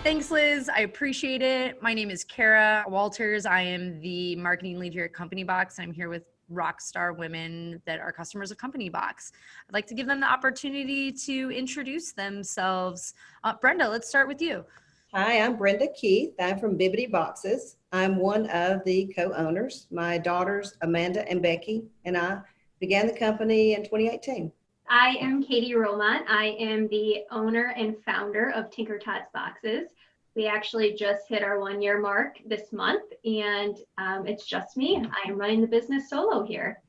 Thanks, Liz. I appreciate it. My name is Kara Walters. I am the marketing lead here at CompanyBox. I'm here with rockstar women that are customers of CompanyBox. I'd like to give them the opportunity to introduce themselves. Brenda, let's start with you. Hi, I'm Brenda Keith. I'm from Bibbidi Boxes. I'm one of the co-owners. My daughters, Amanda and Becky, and I began the company in 2018. I am Katie Romont. I am the owner and founder of TinkerTot Boxes. We actually just hit our 1-year mark this month, and it's just me. I am running the business solo here.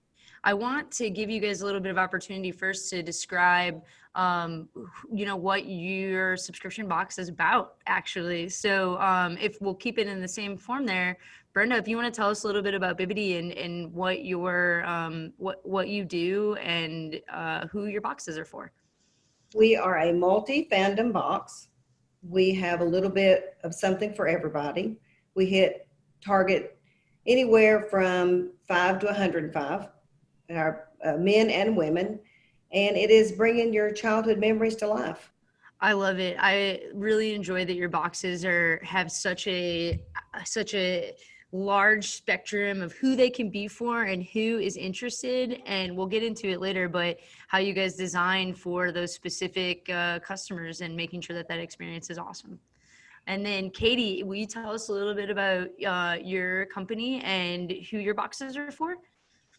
I want to give you guys a little bit of opportunity first to describe, what your subscription box is about, actually. So if we'll keep it in the same form there, Brenda, if you want to tell us a little bit about Bibbidi and what your what you do and who your boxes are for. We are a multi-fandom box. We have a little bit of something for everybody. We hit target anywhere from 5 to 105, our men and women, and it is bringing your childhood memories to life. I love it. I really enjoy that your boxes have such a large spectrum of who they can be for and who is interested, and we'll get into it later, but how you guys design for those specific customers and making sure that that experience is awesome. And then Katie, will you tell us a little bit about your company and who your boxes are for?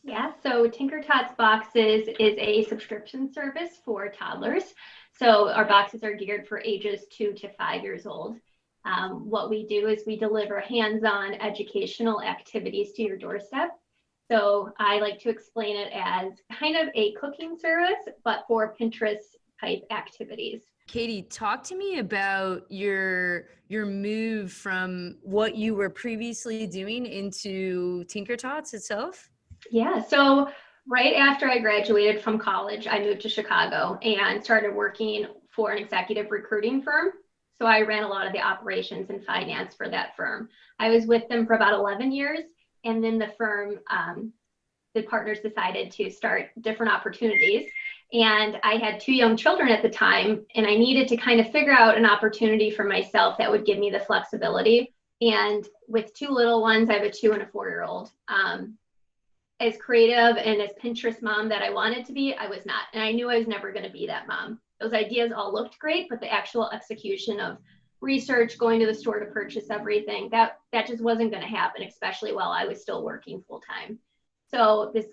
Yeah, so TinkerTot Boxes is a subscription service for toddlers. So our boxes are geared for ages 2 to 5 years old. What we do is we deliver hands-on educational activities to your doorstep. So I like to explain it as kind of a cooking service, but for Pinterest type activities. Katie, talk to me about your move from what you were previously doing into TinkerTots itself. Yeah, so right after I graduated from college, I moved to Chicago and started working for an executive recruiting firm. So I ran a lot of the operations and finance for that firm. I was with them for about 11 years. And then the firm, the partners decided to start different opportunities. And I had 2 young children at the time, and I needed to kind of figure out an opportunity for myself that would give me the flexibility. And with 2 little ones, I have a 2 and a 4-year-old. As creative and as Pinterest mom that I wanted to be, I was not. And I knew I was never going to be that mom. Those ideas all looked great, but the actual execution of research, going to the store to purchase everything, that just wasn't going to happen, especially while I was still working full time. So this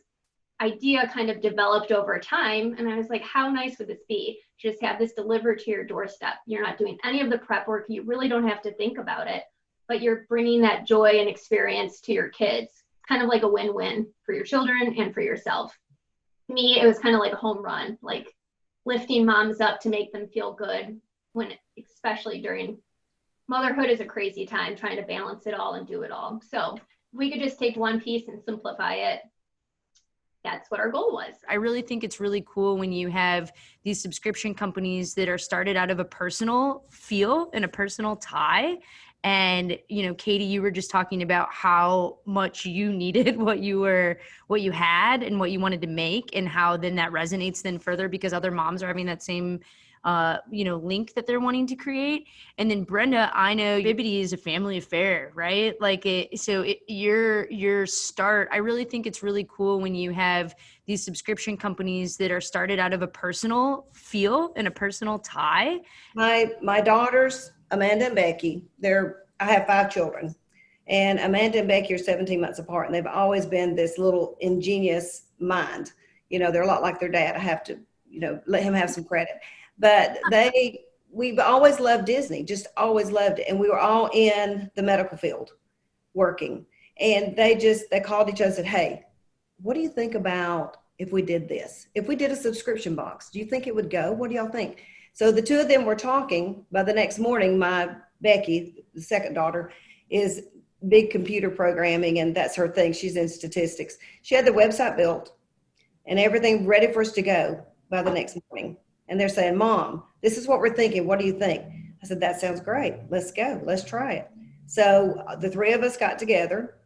idea kind of developed over time. And I was like, how nice would this be? Just have this delivered to your doorstep. You're not doing any of the prep work. You really don't have to think about it, but you're bringing that joy and experience to your kids. Kind of like a win-win for your children and for yourself. To me, it was kind of like a home run, like lifting moms up to make them feel good when, especially during motherhood is a crazy time trying to balance it all and do it all. So if we could just take one piece and simplify it, that's what our goal was. I really think it's really cool when you have these subscription companies that are started out of a personal feel and a personal tie. And, Katie, you were just talking about how much you needed what you had and what you wanted to make, and how then that resonates then further because other moms are having that same, link that they're wanting to create. And then Brenda, I know Bibbidi is a family affair, right? Your start, I really think it's really cool when you have these subscription companies that are started out of a personal feel and a personal tie. My daughters, Amanda and Becky, I have 5 children, and Amanda and Becky are 17 months apart, and they've always been this little ingenious mind. They're a lot like their dad. I have to, let him have some credit. But we've always loved Disney, just always loved it. And we were all in the medical field working, and they called each other and said, hey, what do you think about if we did this? If we did a subscription box, do you think it would go? What do y'all think? So the 2 of them were talking. By the next morning, my Becky, the second daughter, is big computer programming, and that's her thing. She's in statistics. She had the website built and everything ready for us to go by the next morning. And they're saying, Mom, this is what we're thinking. What do you think? I said, that sounds great. Let's go. Let's try it. So the 3 of us got together.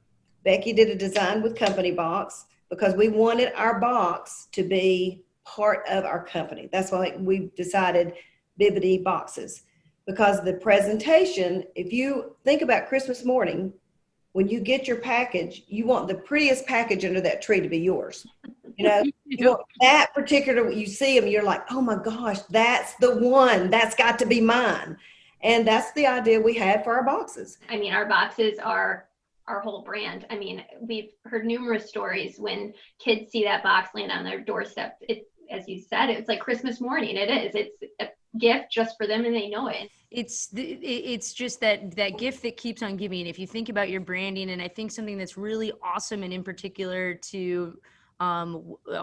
Becky did a design with CompanyBox because we wanted our box to be part of our company. That's why we decided Bibbidi Boxes. because the presentation, if you think about Christmas morning, when you get your package, you want the prettiest package under that tree to be yours. You know, you want that particular, you see them, you're like, oh my gosh, that's the one, that's got to be mine. And that's the idea we had for our boxes. I mean, our boxes are our whole brand. I mean, we've heard numerous stories when kids see that box land on their doorstep. It, as you said, it's like Christmas morning. It is. It's a gift just for them, and they know it. It's just that gift that keeps on giving. If you think about your branding, and I think something that's really awesome, and in particular to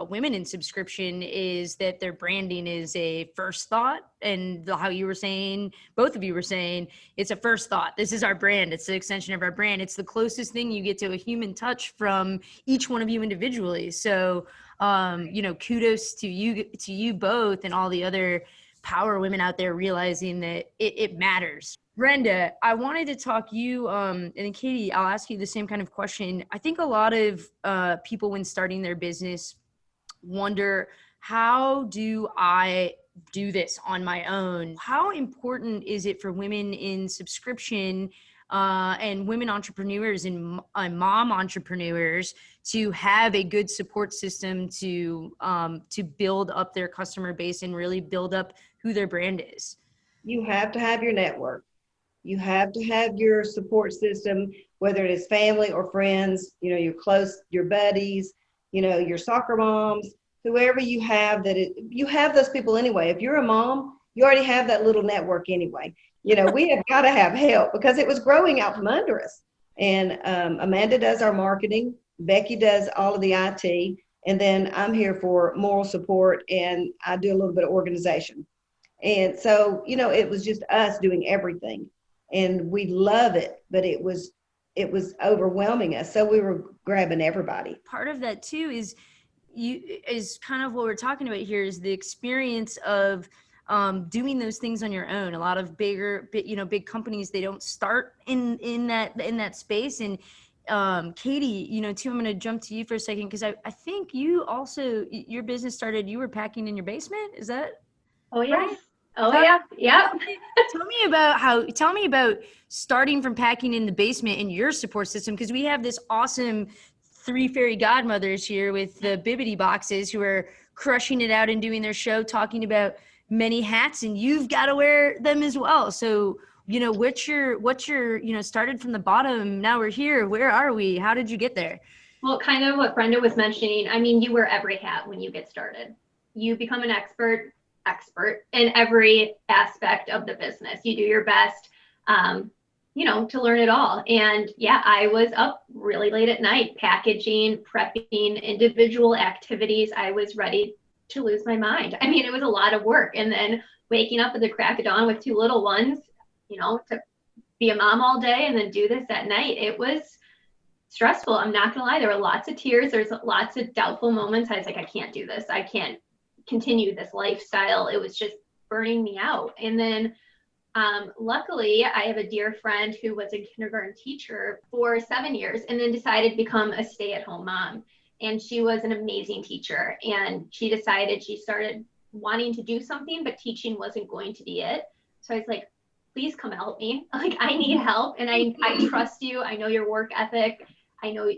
women in subscription, is that their branding is a first thought. And how you were saying, both of you were saying, it's a first thought. This is our brand. It's the extension of our brand. It's the closest thing you get to a human touch from each one of you individually. So, kudos to you both, and all the other power women out there realizing that it matters. Brenda, I wanted to talk you, and Katie, I'll ask you the same kind of question. I think a lot of people when starting their business wonder, how do I do this on my own? How important is it for women in subscription and women entrepreneurs and mom entrepreneurs to have a good support system to build up their customer base and really build up who their brand is? You have to have your network. You have to have your support system, whether it is family or friends, your your buddies, your soccer moms, whoever you have you have those people anyway. If you're a mom, you already have that little network anyway. We have got to have help because it was growing out from under us. And Amanda does our marketing. Becky does all of the IT. And then I'm here for moral support, and I do a little bit of organization. And so, it was just us doing everything, and we love it, but it was overwhelming us. So we were grabbing everybody. Part of that too is kind of what we're talking about here, is the experience of doing those things on your own. A lot of big companies, they don't start in that space. And Katie, too, I'm going to jump to you for a second, because I think you also, your business started, you were packing in your basement. Is that? Oh yeah. Right? Oh yeah. Yeah. Tell me about starting from packing in the basement and your support system, because we have this awesome 3 fairy godmothers here with the Bibbidi boxes who are crushing it out and doing their show, talking about many hats, and you've got to wear them as well. So, what's your started from the bottom, now we're here. Where are we? How did you get there? Well, kind of what Brenda was mentioning. I mean, you wear every hat when you get started. You become an expert in every aspect of the business. You do your best, to learn it all. And yeah, I was up really late at night, packaging, prepping, individual activities. I was ready to lose my mind. I mean, it was a lot of work. And then waking up at the crack of dawn with 2 little ones, to be a mom all day and then do this at night, it was stressful. I'm not gonna lie. There were lots of tears. There's lots of doubtful moments. I was like, I can't do this. I can't continue this lifestyle. It was just burning me out. And then luckily, I have a dear friend who was a kindergarten teacher for 7 years and then decided to become a stay-at-home mom. And she was an amazing teacher. And she started wanting to do something, but teaching wasn't going to be it. So I was like, please come help me. Like, I need help. And I trust you. I know your work ethic. I know,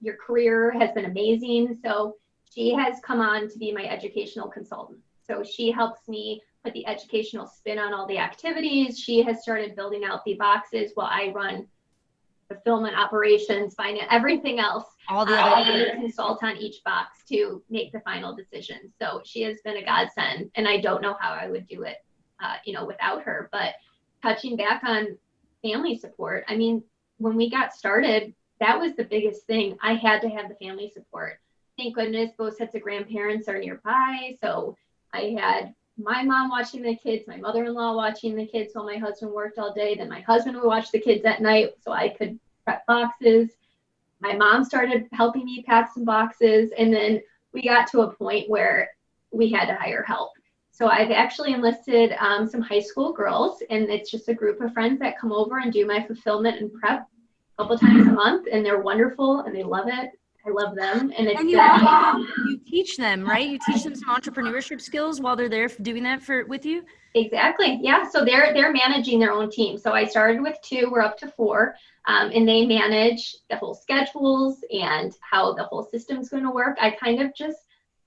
your career has been amazing. So she has come on to be my educational consultant. So she helps me put the educational spin on all the activities. She has started building out the boxes while I run fulfillment, operations, finance, everything else. All the other I consult on each box to make the final decision. So she has been a godsend, and I don't know how I would do it, without her. But touching back on family support, I mean, when we got started, that was the biggest thing. I had to have the family support. Thank goodness both sets of grandparents are nearby. So I had my mom watching the kids, my mother-in-law watching the kids while my husband worked all day. Then my husband would watch the kids at night so I could prep boxes. My mom started helping me pack some boxes. And then we got to a point where we had to hire help. So I've actually enlisted some high school girls, and it's just a group of friends that come over and do my fulfillment and prep a couple times a month. And they're wonderful and they love it. I love them. And it's And you teach them, right? You teach them some entrepreneurship skills while they're there doing that with you. exactly. Yeah. So they're managing their own team. So I started with 2, we're up to 4. And they manage the whole schedules and how the whole system's going to work. I kind of just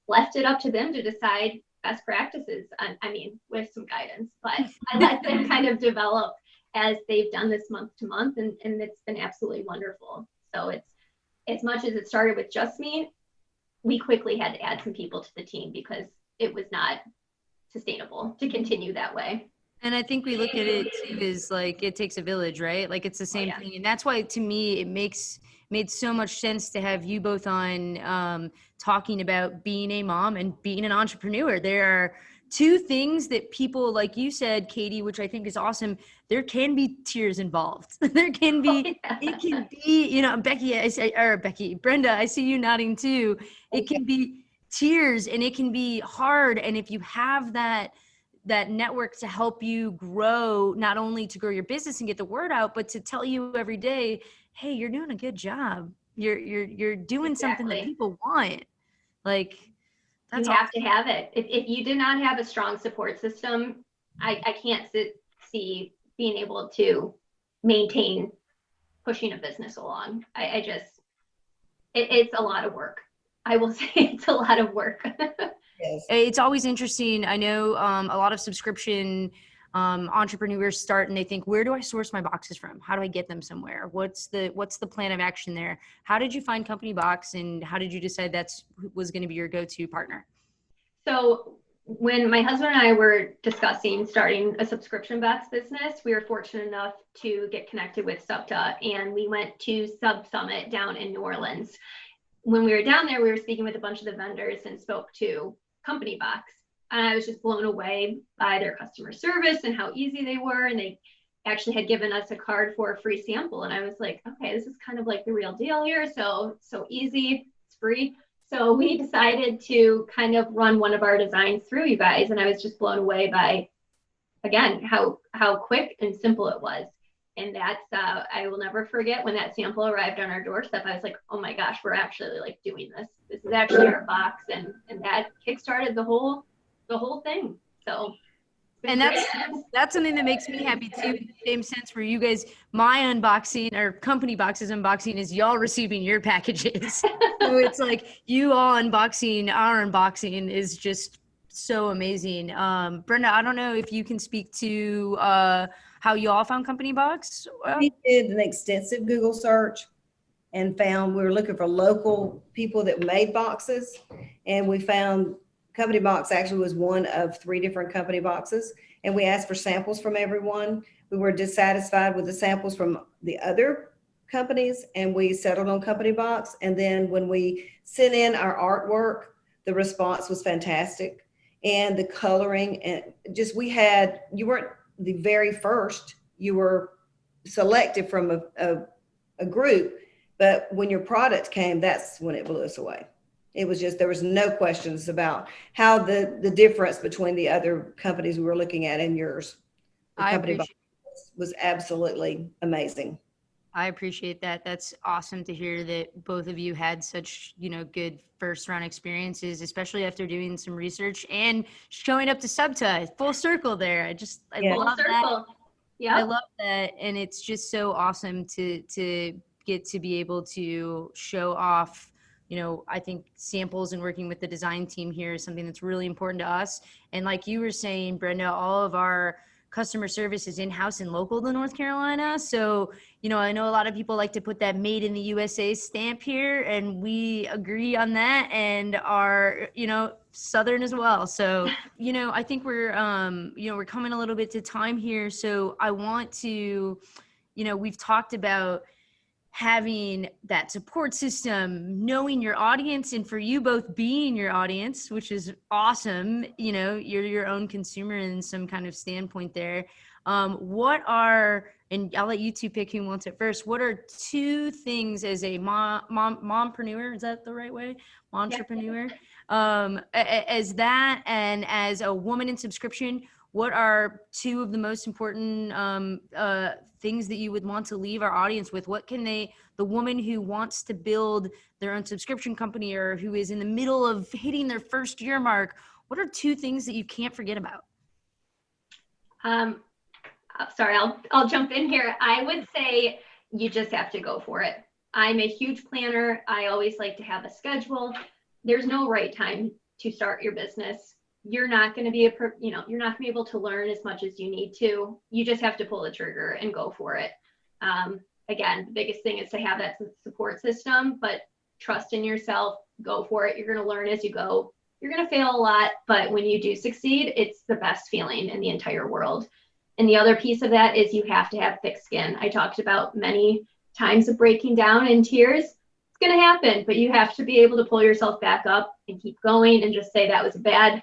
left it up to them to decide best practices. I mean, with some guidance, but I let them kind of develop as they've done this month to month, and it's been absolutely wonderful. So it's, as much as it started with just me, we quickly had to add some people to the team because it was not sustainable to continue that way. And I think we look at it too as like it takes a village, right? Like it's the same thing. And that's why to me it made so much sense to have you both on talking about being a mom and being an entrepreneur. There are 2 things that people, like you said, Katie, which I think is awesome. There can be tears involved. There can be, it can be, you know, Brenda, I see you nodding too. It can be tears and it can be hard. And if you have that network to help you grow, not only to grow your business and get the word out, but to tell you every day, hey, you're doing a good job. You're doing something that people want. Like, that's you have to have it. If you do not have a strong support system, I can't see being able to maintain pushing a business along. I just, it's a lot of work. I will say it's a lot of work. Yes. It's always interesting. I know a lot of subscription entrepreneurs start and they think, where do I source my boxes from? How do I get them somewhere? What's the plan of action there? How did you find CompanyBox and how did you decide that's was going to be your go-to partner? So when my husband and I were discussing starting a subscription box business, we were fortunate enough to get connected with SubTot, and we went to SubSummit down in New Orleans. When we were down there, we were speaking with a bunch of the vendors and spoke to CompanyBox. And I was just blown away by their customer service and how easy they were. And they actually had given us a card for a free sample. And I was like, okay, this is kind of like the real deal here. So easy, it's free. So we decided to kind of run one of our designs through you guys. And I was just blown away by, again, how quick and simple it was. And that's, I will never forget when that sample arrived on our doorstep. I was like, oh my gosh, we're actually like doing this. This is actually our box. And that kickstarted the whole thing. So, and that's something that makes me happy too, in the same sense where you guys, my unboxing or CompanyBox's unboxing is y'all receiving your packages. So it's like you all unboxing our unboxing is just so amazing. Brenda, I don't know if you can speak to how you all found CompanyBox. We did an extensive Google search and found we were looking for local people that made boxes, and we found CompanyBox actually was one of 3 different CompanyBoxes, and we asked for samples from everyone. We were dissatisfied with the samples from the other companies, and we settled on CompanyBox. And then when we sent in our artwork, the response was fantastic, and the coloring, and just you weren't the very first, you were selected from a group, but when your product came, that's when it blew us away. It was just, there was no questions about how the difference between the other companies we were looking at and yours. The company was absolutely amazing. I appreciate that. That's awesome to hear that both of you had such, good first round experiences, especially after doing some research and showing up to SubTot. Full circle there. I love that. Yeah. I love that. And it's just so awesome to get to be able to show off. I think samples and working with the design team here is something that's really important to us. And like you were saying, Brenda, all of our customer service is in-house and local to North Carolina. So, I know a lot of people like to put that made in the USA stamp here, and we agree on that and are, Southern as well. So, I think we're coming a little bit to time here. So I want to, we've talked about having that support system, knowing your audience, and for you both being your audience, which is awesome. You're your own consumer in some kind of standpoint there. And I'll let you 2 pick who wants it first. What are 2 things as a mompreneur? Is that the right way? Entrepreneur. As that, and as a woman in subscription, what are two of the most important things that you would want to leave our audience with? What can the woman who wants to build their own subscription company or who is in the middle of hitting their first year mark, what are two things that you can't forget about? Sorry, I'll jump in here. I would say you just have to go for it. I'm a huge planner. I always like to have a schedule. There's no right time to start your business. You're not going to be you're not going to be able to learn as much as you need to. You just have to pull the trigger and go for it. Again, the biggest thing is to have that support system, but trust in yourself, go for it. You're going to learn as you go. You're going to fail a lot, but when you do succeed, it's the best feeling in the entire world. And the other piece of that is you have to have thick skin. I talked about many times of breaking down in tears. It's going to happen, but you have to be able to pull yourself back up and keep going and just say that was a bad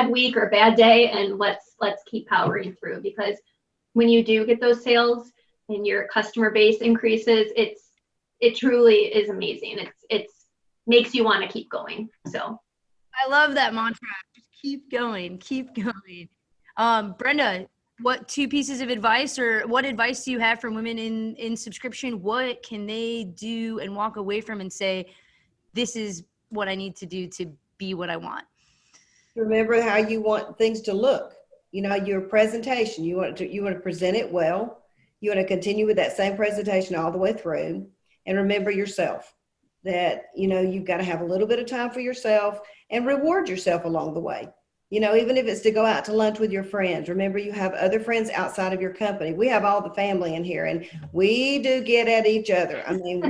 week or a bad day, and let's keep powering through. Because when you do get those sales and your customer base increases, it truly is amazing. It's makes you want to keep going. So I love that mantra. Just keep going, keep going. Brenda, what two pieces of advice or what advice do you have for women in subscription? What can they do and walk away from and say, this is what I need to do to be what I want? Remember how you want things to look. You know, your presentation, you want to present it well. You want to continue with that same presentation all the way through. And remember yourself, that, you know, you've got to have a little bit of time for yourself and reward yourself along the way. You know, even if it's to go out to lunch with your friends, remember you have other friends outside of your company. We have all the family in here, and we do get at each other. I mean,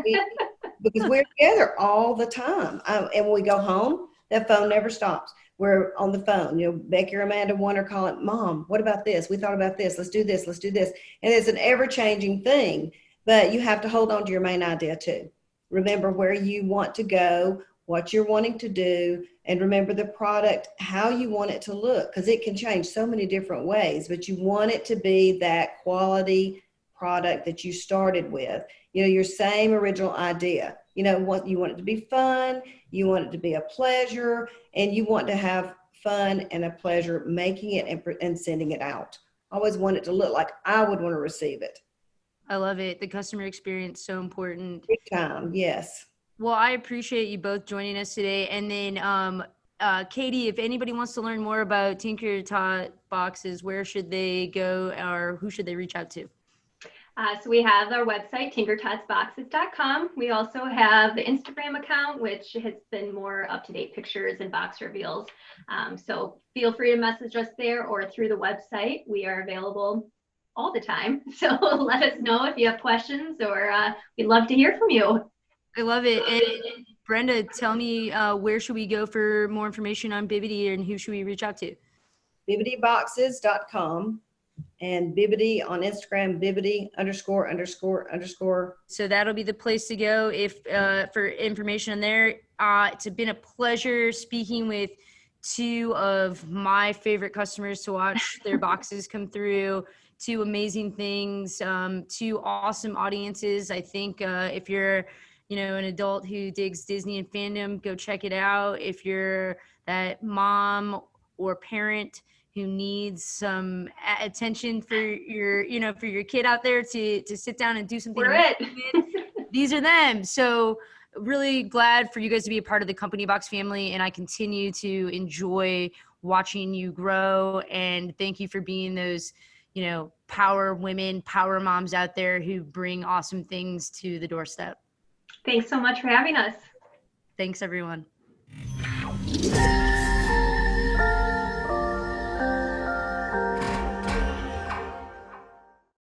because we're together all the time. And when we go home, that phone never stops. We're on the phone. You know, Becky or Amanda, one are calling, Mom, what about this? We thought about this. Let's do this. Let's do this. And it's an ever-changing thing, but you have to hold on to your main idea too. Remember where you want to go, what you're wanting to do, and remember the product, how you want it to look, because it can change so many different ways, but you want it to be that quality product that you started with, you know, your same original idea. You know, what you want it to be fun, you want it to be a pleasure, and you want to have fun and a pleasure making it and sending it out. Always want it to look like I would want to receive it. I love it. The customer experience, so important. Big time, yes. Well, I appreciate you both joining us today. And then, Katie, if anybody wants to learn more about TinkerTot boxes, where should they go or who should they reach out to? So we have our website, tinkertotsboxes.com. We also have the Instagram account, which has been more up-to-date pictures and box reveals. So feel free to message us there or through the website. We are available all the time. So let us know if you have questions, or we'd love to hear from you. I love it. And Brenda, tell me, where should we go for more information on Bibbidi, and who should we reach out to? BibbidiBoxes.com and Bibbidi on Instagram, Bibbidi ____. So that'll be the place to go if for information on there. It's been a pleasure speaking with two of my favorite customers to watch their boxes come through. Two amazing things, two awesome audiences. I think if you're, you know, an adult who digs Disney and fandom, go check it out. If you're that mom or parent who needs some attention for your, you know, for your kid out there to sit down and do something, these are them. So really glad for you guys to be a part of the CompanyBox family, and I continue to enjoy watching you grow. And thank you for being those, you know, power women, power moms out there who bring awesome things to the doorstep. Thanks so much for having us. Thanks, everyone.